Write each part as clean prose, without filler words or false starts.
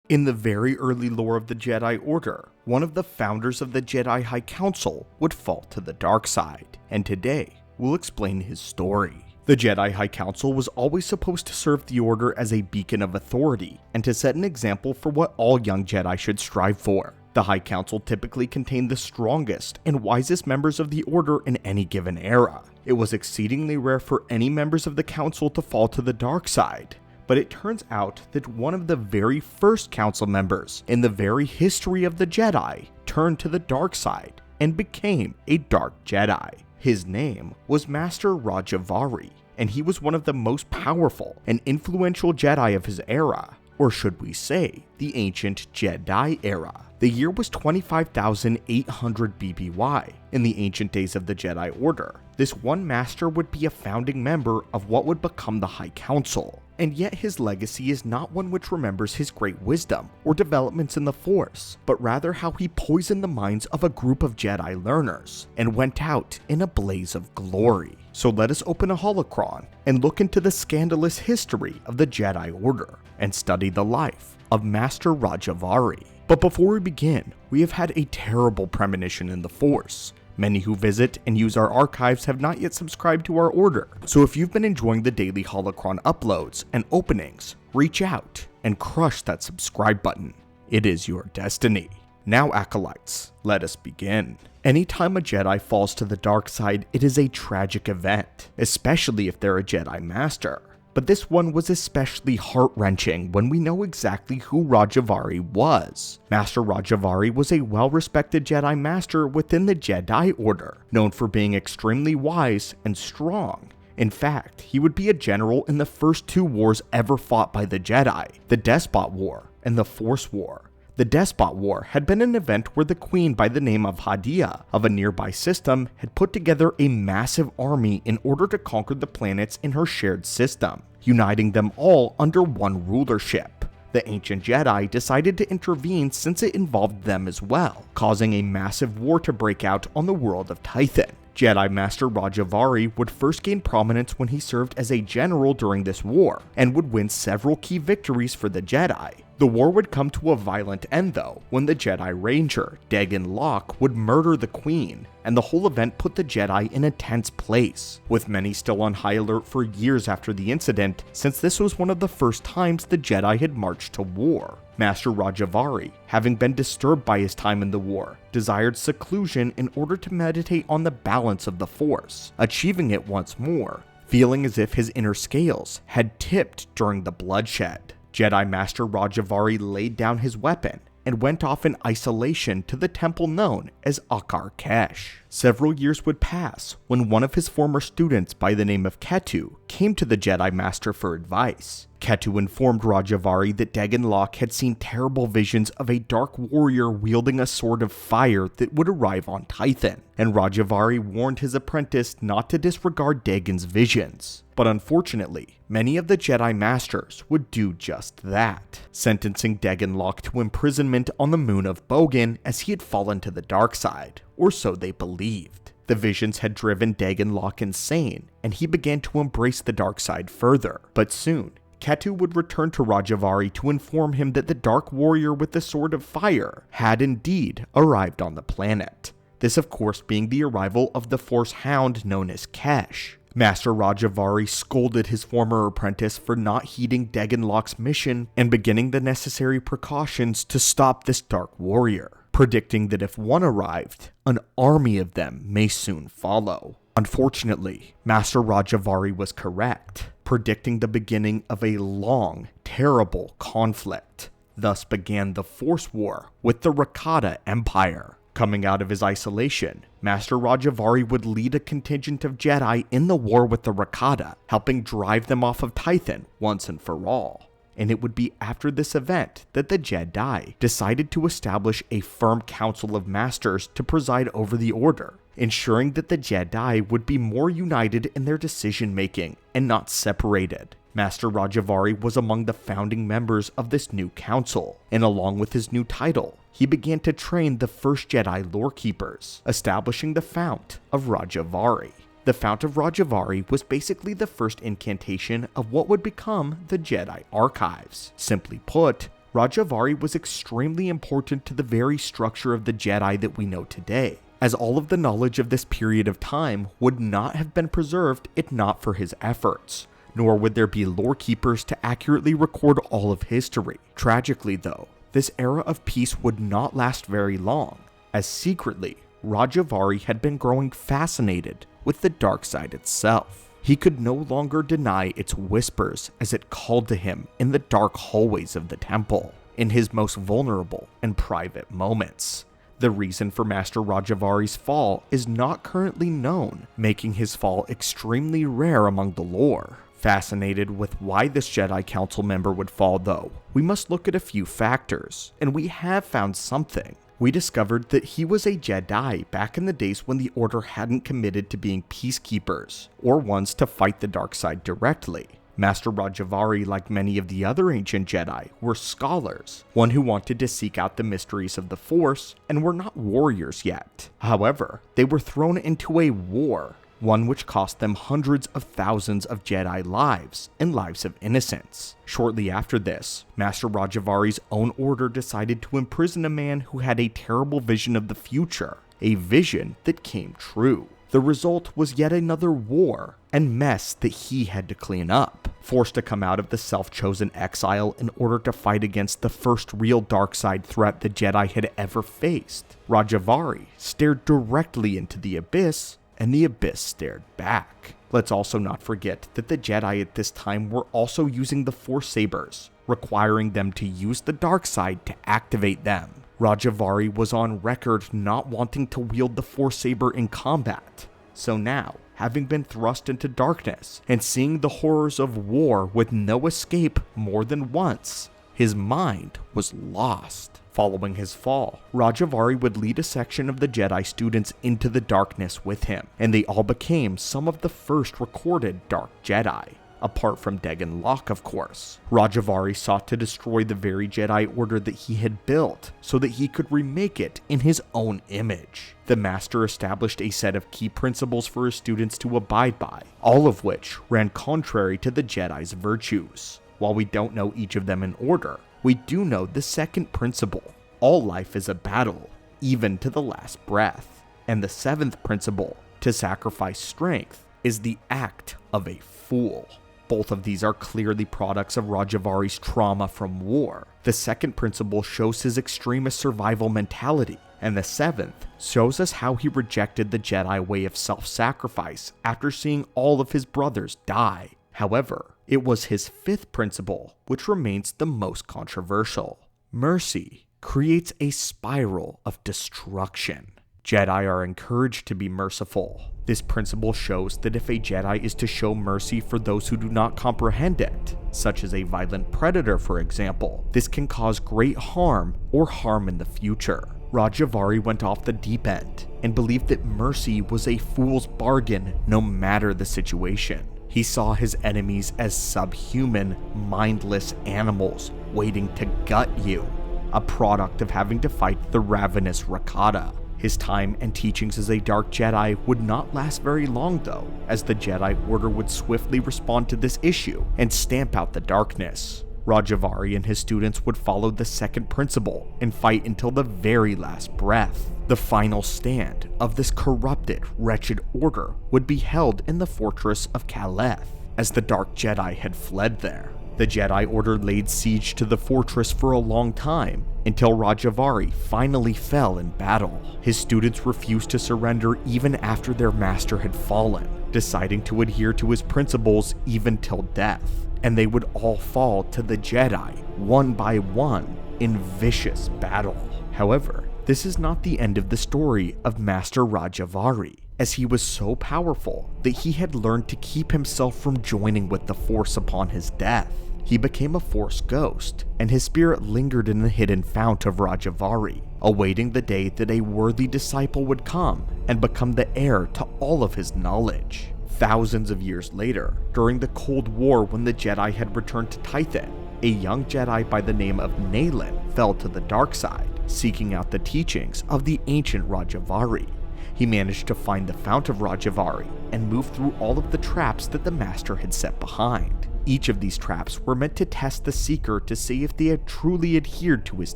In the very early lore of the Jedi Order, one of the founders of the Jedi High Council would fall to the dark side, and today we'll explain his story. The Jedi High Council was always supposed to serve the Order as a beacon of authority and to set an example for what all young Jedi should strive for. The High Council typically contained the strongest and wisest members of the Order in any given era. It was exceedingly rare for any members of the Council to fall to the dark side, but it turns out that one of the very first Council members in the very history of the Jedi turned to the dark side and became a Dark Jedi. His name was Master Rajavari, and he was one of the most powerful and influential Jedi of his era, or should we say, the ancient Jedi era. The year was 25,800 BBY. In the ancient days of the Jedi Order, this one master would be a founding member of what would become the High Council, and yet his legacy is not one which remembers his great wisdom or developments in the Force, but rather how he poisoned the minds of a group of Jedi learners and went out in a blaze of glory. So let us open a holocron and look into the scandalous history of the Jedi Order and study the life of Master Rajavari. But before we begin, we have had a terrible premonition in the Force. Many who visit and use our archives have not yet subscribed to our order, so if you've been enjoying the daily holocron uploads and openings, reach out and crush that subscribe button. It is your destiny. Now acolytes, let us begin. Anytime a Jedi falls to the dark side, it is a tragic event, especially if they're a Jedi Master. But this one was especially heart-wrenching when we know exactly who Rajavari was. Master Rajavari was a well-respected Jedi Master within the Jedi Order, known for being extremely wise and strong. In fact, he would be a general in the first two wars ever fought by the Jedi, the Despot War and the Force War. The Despot War had been an event where the queen by the name of Hadia of a nearby system had put together a massive army in order to conquer the planets in her shared system, uniting them all under one rulership. The ancient Jedi decided to intervene since it involved them as well, causing a massive war to break out on the world of Tython. Jedi Master Rajavari would first gain prominence when he served as a general during this war, and would win several key victories for the Jedi. The war would come to a violent end though, when the Jedi Ranger, Dagan Locke, would murder the Queen, and the whole event put the Jedi in a tense place, with many still on high alert for years after the incident, since this was one of the first times the Jedi had marched to war. Master Rajavari, having been disturbed by his time in the war, desired seclusion in order to meditate on the balance of the Force, achieving it once more, feeling as if his inner scales had tipped during the bloodshed. Jedi Master Rajavari laid down his weapon and went off in isolation to the temple known as Akar Kesh. Several years would pass when one of his former students by the name of Ketu came to the Jedi Master for advice. Ketu informed Rajavari that Dagan Locke had seen terrible visions of a dark warrior wielding a sword of fire that would arrive on Tython, and Rajavari warned his apprentice not to disregard Dagan's visions. But unfortunately, many of the Jedi Masters would do just that, sentencing Dagan Locke to imprisonment on the moon of Bogan as he had fallen to the dark side, or so they believed. The visions had driven Dagan Locke insane, and he began to embrace the dark side further. But soon, Ketu would return to Rajavari to inform him that the Dark Warrior with the Sword of Fire had indeed arrived on the planet. This of course being the arrival of the Force Hound known as Kesh. Master Rajavari scolded his former apprentice for not heeding Dagan Locke's mission and beginning the necessary precautions to stop this Dark Warrior, predicting that if one arrived, an army of them may soon follow. Unfortunately, Master Rajavari was correct, predicting the beginning of a long, terrible conflict. Thus began the Force War with the Rakata Empire. Coming out of his isolation, Master Rajavari would lead a contingent of Jedi in the war with the Rakata, helping drive them off of Tython once and for all. And it would be after this event that the Jedi decided to establish a firm council of masters to preside over the Order, ensuring that the Jedi would be more united in their decision-making and not separated. Master Rajavari was among the founding members of this new council, and along with his new title, he began to train the first Jedi lorekeepers, establishing the Fount of Rajavari. The Fount of Rajavari was basically the first incantation of what would become the Jedi Archives. Simply put, Rajavari was extremely important to the very structure of the Jedi that we know today, as all of the knowledge of this period of time would not have been preserved if not for his efforts, nor would there be lore keepers to accurately record all of history. Tragically though, this era of peace would not last very long, as secretly, Rajavari had been growing fascinated with the dark side itself. He could no longer deny its whispers as it called to him in the dark hallways of the temple, in his most vulnerable and private moments. The reason for Master Rajavari's fall is not currently known, making his fall extremely rare among the lore. Fascinated with why this Jedi Council member would fall though, we must look at a few factors, and we have found something. We discovered that he was a Jedi back in the days when the Order hadn't committed to being peacekeepers, or ones to fight the dark side directly. Master Rajavari, like many of the other ancient Jedi, were scholars, one who wanted to seek out the mysteries of the Force, and were not warriors yet. However, they were thrown into a war, one which cost them hundreds of thousands of Jedi lives and lives of innocents. Shortly after this, Master Rajavari's own order decided to imprison a man who had a terrible vision of the future, a vision that came true. The result was yet another war and mess that he had to clean up. Forced to come out of the self-chosen exile in order to fight against the first real dark side threat the Jedi had ever faced, Rajavari stared directly into the abyss, and the abyss stared back. Let's also not forget that the Jedi at this time were also using the Force Sabers, requiring them to use the dark side to activate them. Rajavari was on record not wanting to wield the Force Saber in combat, so now, having been thrust into darkness and seeing the horrors of war with no escape more than once, his mind was lost. Following his fall, Rajavari would lead a section of the Jedi students into the darkness with him, and they all became some of the first recorded Dark Jedi, apart from Dagan Locke, of course. Rajavari sought to destroy the very Jedi Order that he had built, so that he could remake it in his own image. The Master established a set of key principles for his students to abide by, all of which ran contrary to the Jedi's virtues. While we don't know each of them in order, we do know the second principle: all life is a battle, even to the last breath. And the seventh principle, to sacrifice strength, is the act of a fool. Both of these are clearly products of Rajavari's trauma from war. The second principle shows his extremist survival mentality, and the seventh shows us how he rejected the Jedi way of self-sacrifice after seeing all of his brothers die. However, it was his fifth principle which remains the most controversial. Mercy creates a spiral of destruction. Jedi are encouraged to be merciful. This principle shows that if a Jedi is to show mercy for those who do not comprehend it, such as a violent predator for example, this can cause great harm or harm in the future. Rajavari went off the deep end and believed that mercy was a fool's bargain no matter the situation. He saw his enemies as subhuman, mindless animals waiting to gut you, a product of having to fight the ravenous Rakata. His time and teachings as a Dark Jedi would not last very long though, as the Jedi Order would swiftly respond to this issue and stamp out the darkness. Rajavari and his students would follow the second principle and fight until the very last breath. The final stand of this corrupted, wretched order would be held in the fortress of Caleth, as the Dark Jedi had fled there. The Jedi Order laid siege to the fortress for a long time, until Rajavari finally fell in battle. His students refused to surrender even after their master had fallen, deciding to adhere to his principles even till death, and they would all fall to the Jedi, one by one, in vicious battle. However, this is not the end of the story of Master Rajavari, as he was so powerful that he had learned to keep himself from joining with the Force upon his death. He became a Force ghost, and his spirit lingered in the hidden fount of Rajavari, awaiting the day that a worthy disciple would come and become the heir to all of his knowledge. Thousands of years later, during the Cold War when the Jedi had returned to Tython, a young Jedi by the name of Naylan fell to the dark side, seeking out the teachings of the ancient Rajavari. He managed to find the fount of Rajavari and move through all of the traps that the Master had set behind. Each of these traps were meant to test the Seeker to see if they had truly adhered to his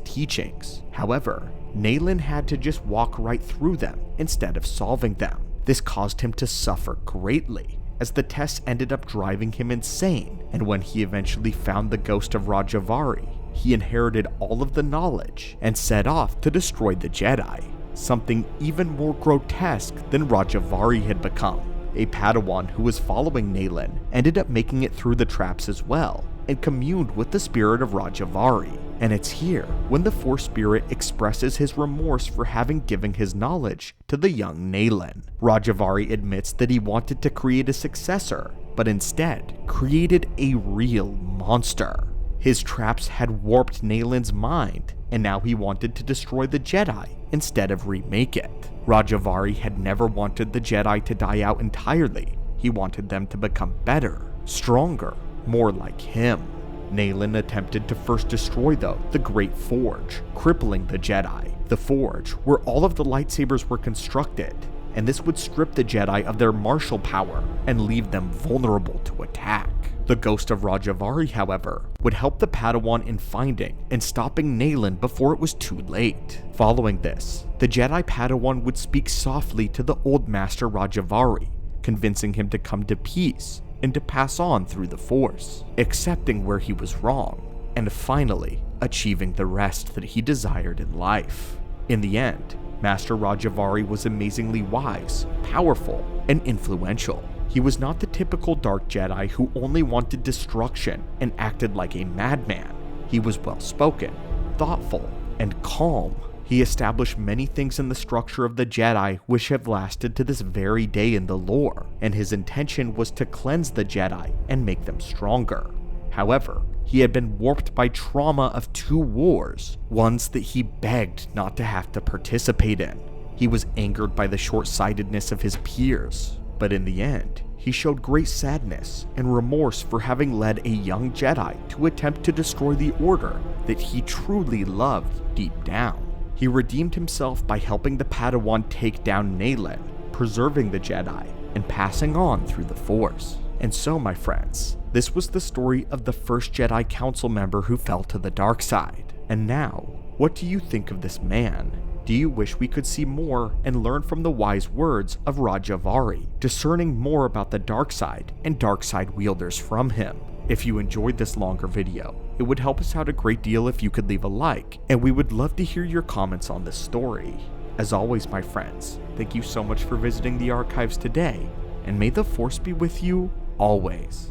teachings. However, Nayland had to just walk right through them instead of solving them. This caused him to suffer greatly, as the tests ended up driving him insane, and when he eventually found the ghost of Rajavari, he inherited all of the knowledge and set off to destroy the Jedi, something even more grotesque than Rajavari had become. A Padawan who was following Nayland ended up making it through the traps as well, and communed with the spirit of Rajavari. And it's here when the Force Spirit expresses his remorse for having given his knowledge to the young Nayland. Rajavari admits that he wanted to create a successor, but instead created a real monster. His traps had warped Nayland's mind, and now he wanted to destroy the Jedi instead of remake it. Rajavari had never wanted the Jedi to die out entirely. He wanted them to become better, stronger, more like him. Nayland attempted to first destroy, though, the Great Forge, crippling the Jedi. The Forge, where all of the lightsabers were constructed, and this would strip the Jedi of their martial power and leave them vulnerable to attack. The ghost of Rajavari, however, would help the Padawan in finding and stopping Nayland before it was too late. Following this, the Jedi Padawan would speak softly to the old master Rajavari, convincing him to come to peace and to pass on through the Force, accepting where he was wrong, and finally achieving the rest that he desired in life. In the end, Master Rajavari was amazingly wise, powerful, and influential. He was not the typical Dark Jedi who only wanted destruction and acted like a madman. He was well-spoken, thoughtful, and calm. He established many things in the structure of the Jedi which have lasted to this very day in the lore, and his intention was to cleanse the Jedi and make them stronger. However, he had been warped by trauma of 2 wars, ones that he begged not to have to participate in. He was angered by the short-sightedness of his peers, but in the end, he showed great sadness and remorse for having led a young Jedi to attempt to destroy the Order that he truly loved deep down. He redeemed himself by helping the Padawan take down Nayland, preserving the Jedi, and passing on through the Force. And so, my friends, this was the story of the first Jedi Council member who fell to the dark side. And now, what do you think of this man? Do you wish we could see more and learn from the wise words of Rajavari, discerning more about the dark side and dark side wielders from him? If you enjoyed this longer video, it would help us out a great deal if you could leave a like, and we would love to hear your comments on this story. As always, my friends, thank you so much for visiting the archives today, and may the Force be with you always.